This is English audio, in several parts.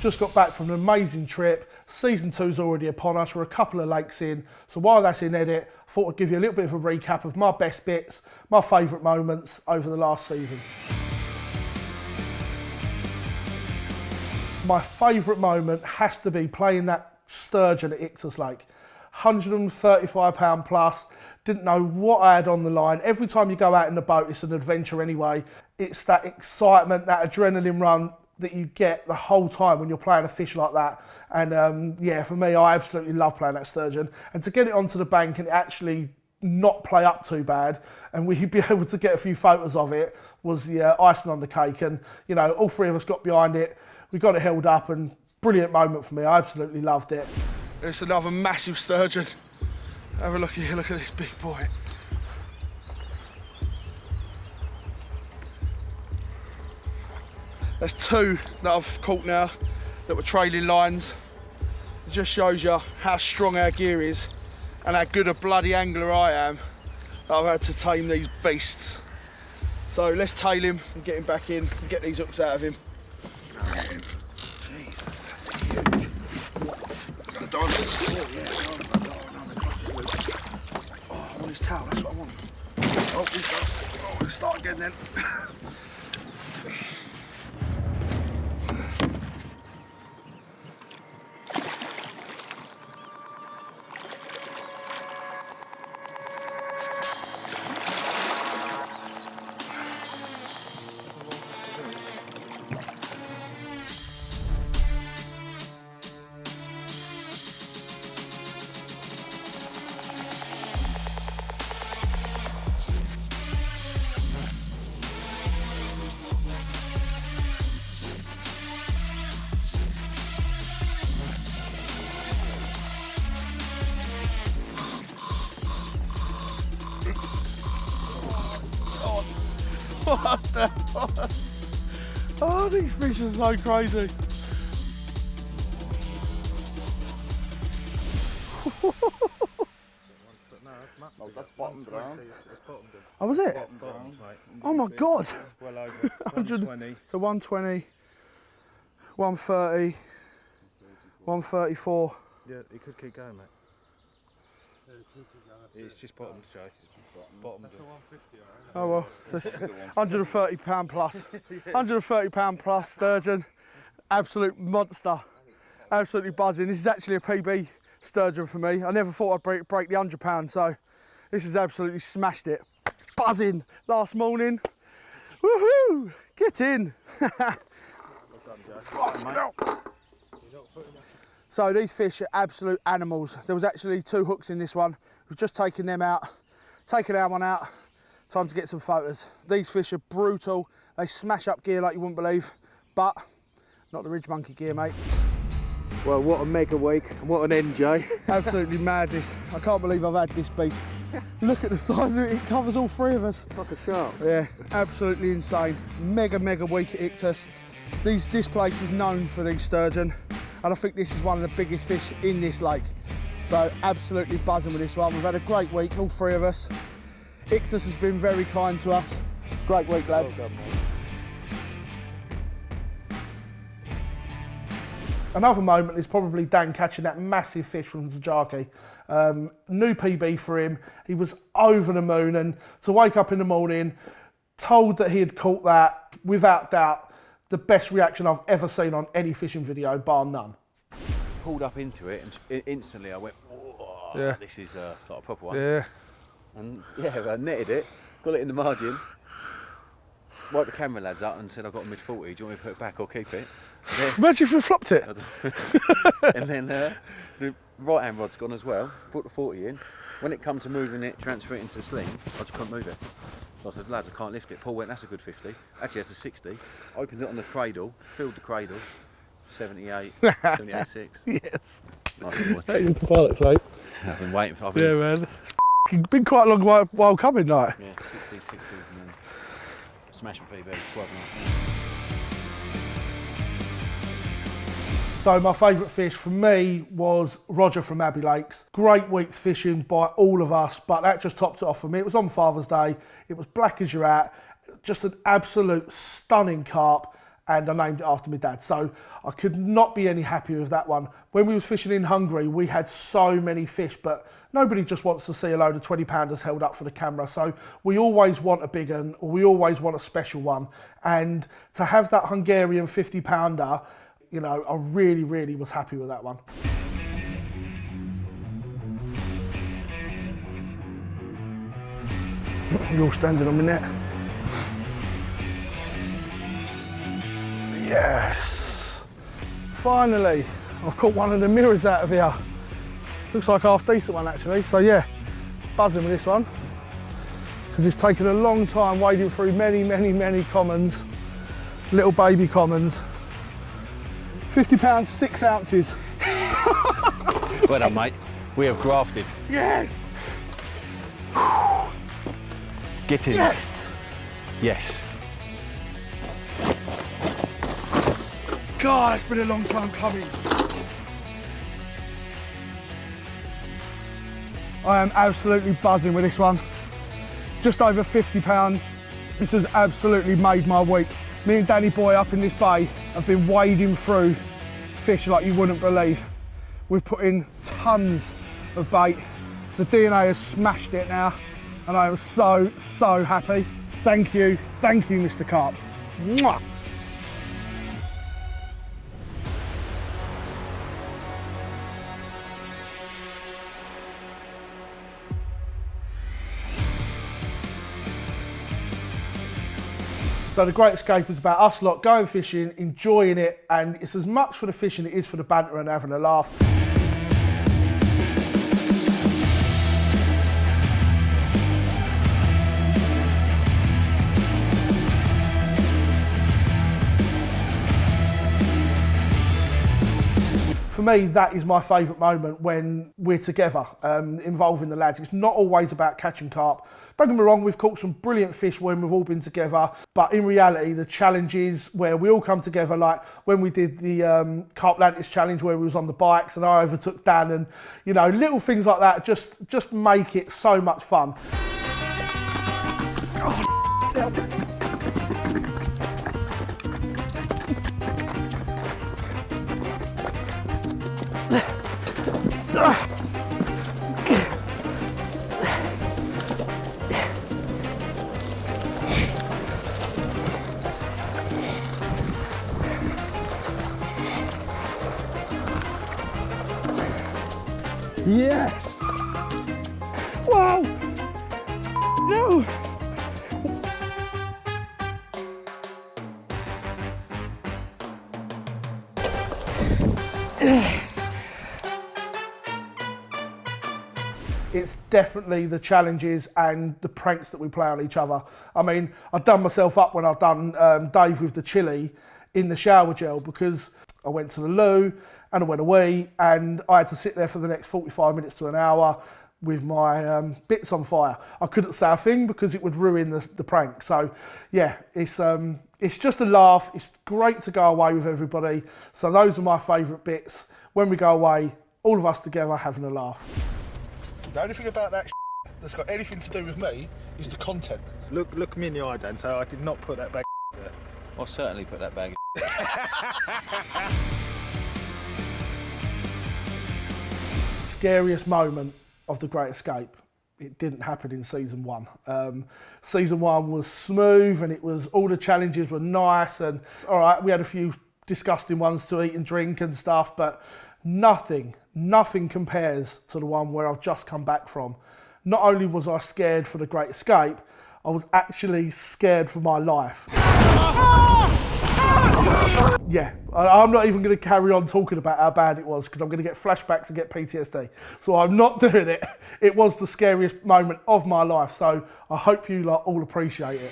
Just got back from an amazing trip. Season 2's already upon us. We're a couple of lakes in. So while that's in edit, I thought I'd give you a little bit of a recap of my best bits, my favourite moments over the last season. My favourite moment has to be playing that sturgeon at Ichthus Lake. £135 plus. Didn't know what I had on the line. Every time you go out in the boat, it's an adventure anyway. It's that excitement, that adrenaline run that you get the whole time when you're playing a fish like that. And yeah, for me, I absolutely love playing that sturgeon. And to get it onto the bank and actually not play up too bad, and we'd be able to get a few photos of it, was the icing on the cake. And, you know, all three of us got behind it. We got it held up, and brilliant moment for me. I absolutely loved it. It's another massive sturgeon. Have a look here, look at this big boy. There's two that I've caught now that were trailing lines. It just shows you how strong our gear is and how good a bloody angler I am. I've had to tame these beasts. So let's tail him and get him back in and get these hooks out of him. Jesus, that's huge. Oh, I want his tail, that's what I want. Oh, let's start again then. What the fuck? Oh, these fish are so crazy. Oh, that's bottom down. Oh, was it? Oh my God. Well over 120. So 120, 130, 134. Yeah, he could keep going, mate. It's just bottoms, Joe. Bottoms. That's a 150, right? Oh well, so £130 plus. £130 plus sturgeon. Absolute monster. Absolutely buzzing. This is actually a PB sturgeon for me. I never thought I'd break the £100, so this has absolutely smashed it. Buzzing last morning. Woohoo! Get in. So these fish are absolute animals. There was actually 2 hooks in this one. We've just taken them out, taken our one out. Time to get some photos. These fish are brutal. They smash up gear like you wouldn't believe, but not the RidgeMonkey gear, mate. Well, what a mega week. What an end, Jay. Absolutely madness. I can't believe I've had this beast. Look at the size of it. It covers all 3 of us. It's like a shark. Yeah, absolutely insane. Mega week at Ichthus. This place is known for these sturgeon, and I think this is one of the biggest fish in this lake. So absolutely buzzing with this one. We've had a great week, all 3 of us. Ichthus has been very kind to us. Great week, lads. Well done, mate. Another moment is probably Dan catching that massive fish from Tajaki. New PB for him. He was over the moon, and to wake up in the morning, told that he had caught that, without doubt, the best reaction I've ever seen on any fishing video, bar none. Pulled up into it and instantly I went, oh, Yeah. this is like a proper one. Yeah. And yeah, I netted it, got it in the margin, wiped the camera lads up and said, I've got a mid 40, do you want me to put it back or keep it? Imagine if we flopped it. And then the right hand rod's gone as well, put the 40 in. When it come to moving it, transfer it into the sling, I just couldn't move it. So I said, lads, I can't lift it. Paul went, that's a good 50. Actually, that's a 60. Opened it on the cradle, filled the cradle, 78, 78.6. Yes. Nice boy. That is the pilots, mate. I've been waiting for, Yeah, man. It's been quite a long while coming, like. Yeah, 60s, 60s, and then smashing PB, 12.5. So my favourite fish for me was Roger from Abbey Lakes. Great week's fishing by all of us, but that just topped it off for me. It was on Father's Day. It was black as you're at. Just an absolute stunning carp. and I named it after my dad. So I could not be any happier with that one. When we was fishing in Hungary, we had so many fish, but nobody just wants to see a load of 20-pounders held up for the camera. So we always want a big one, or we always want a special one. And to have that Hungarian 50-pounder, you know, I really, really was happy with that one. You're standing on my net. Yes! Finally, I've caught one of the mirrors out of here. Looks like a half decent one actually. So yeah, buzzing with this one. Because it's taken a long time wading through many, many, many commons. Little baby commons. 50 pounds, 6 ounces. Well done, mate. We have grafted. Yes! Get in. Yes! Yes. God, it's been a long time coming. I am absolutely buzzing with this one. Just over 50 pounds. This has absolutely made my week. Me and Danny Boy up in this bay have been wading through fish like you wouldn't believe. We've put in tons of bait. The DNA has smashed it now, and I am so, so happy. Thank you, Mr. Carp. Mwah. So the Great Escape is about us lot going fishing, enjoying it, and it's as much for the fishing as it is for the banter and having a laugh. For me, that is my favourite moment when we're together, involving the lads. It's not always about catching carp. Don't get me wrong, we've caught some brilliant fish when we've all been together, but in reality, the challenge is where we all come together, like when we did the Carp Atlantis challenge where we was on the bikes and I overtook Dan, and you know, little things like that just make it so much fun. Yes! Wow! No! It's definitely the challenges and the pranks that we play on each other. I mean, I've done myself up when I've done Dave with the chili in the shower gel, because I went to the loo and I went away and I had to sit there for the next 45 minutes to an hour with my bits on fire. I couldn't say a thing because it would ruin the prank. So yeah, it's just a laugh. It's great to go away with everybody. So those are my favourite bits. When we go away, all of us together having a laugh. The only thing about that that's got anything to do with me is the content. Look me in the eye, Dan, so I did not put that bag there. I'll certainly put that bag. Scariest moment of the Great Escape, it didn't happen in season 1. Season 1 was smooth and it was, all the challenges were nice, and all right, we had a few disgusting ones to eat and drink and stuff, but nothing compares to the one where I've just come back from. Not only was I scared for the Great Escape, I was actually scared for my life. Yeah, I'm not even going to carry on talking about how bad it was because I'm going to get flashbacks and get PTSD. So I'm not doing it. It was the scariest moment of my life. So I hope you lot all appreciate it.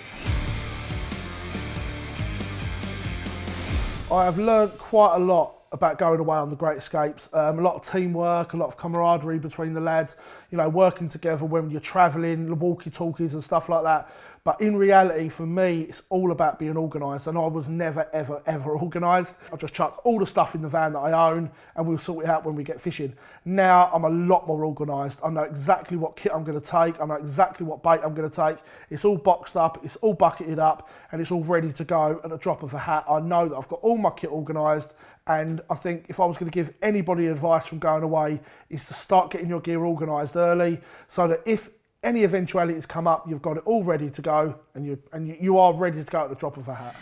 I have learnt quite a lot about going away on the Great Escapes. A lot of teamwork, a lot of camaraderie between the lads, you know, working together when you're travelling, the walkie-talkies and stuff like that. But in reality, for me, it's all about being organised, and I was never, ever, ever organised. I just chuck all the stuff in the van that I own, and we'll sort it out when we get fishing. Now, I'm a lot more organised. I know exactly what kit I'm going to take. I know exactly what bait I'm going to take. It's all boxed up, it's all bucketed up, and it's all ready to go at the drop of a hat. I know that I've got all my kit organised, and I think if I was going to give anybody advice from going away, is to start getting your gear organised early, so that if any eventualities come up, you've got it all ready to go, and you are ready to go at the drop of a hat.